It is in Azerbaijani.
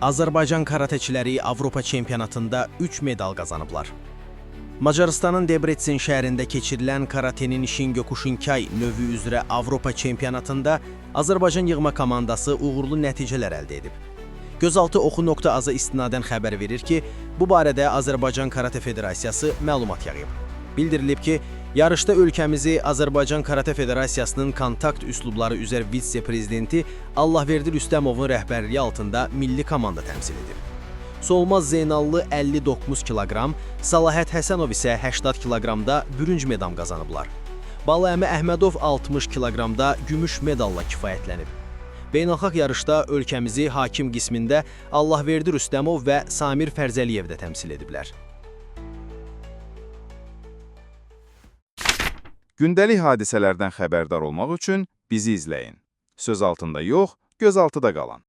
Azərbaycan karateçiləri Avropa çempionatında 3 medal qazanıblar. Macarıstanın Debrecen şəhərində keçirilən karatenin Şingyokushinkay növü üzrə Avropa çempionatında Azərbaycan yığma komandası uğurlu nəticələr əldə edib. Gözaltı oxu.az-a istinadən xəbər verir ki, bu barədə Azərbaycan Karate Federasiyası məlumat yayıb. Bildirilib ki, yarışda ölkəmizi Azərbaycan Karate Federasiyasının kontakt üslubları üzrə vitse-prezidenti Allahverdi Rüstəmovun rəhbərliyi altında milli komanda təmsil edir. Solmaz Zeynallı 59 kiloqram, Salahət Həsənov isə 80 kiloqramda bürünc medal qazanıblar. Balıəmi Əhmədov 60 kiloqramda gümüş medalla kifayətlənib. Beynəlxalq yarışda ölkəmizi hakim qismində Allahverdi Rüstəmov və Samir Fərzəliyev də təmsil ediblər. Gündəlik hadisələrdən xəbərdar olmaq üçün bizi izləyin. Söz altında yox, göz altıda qalın.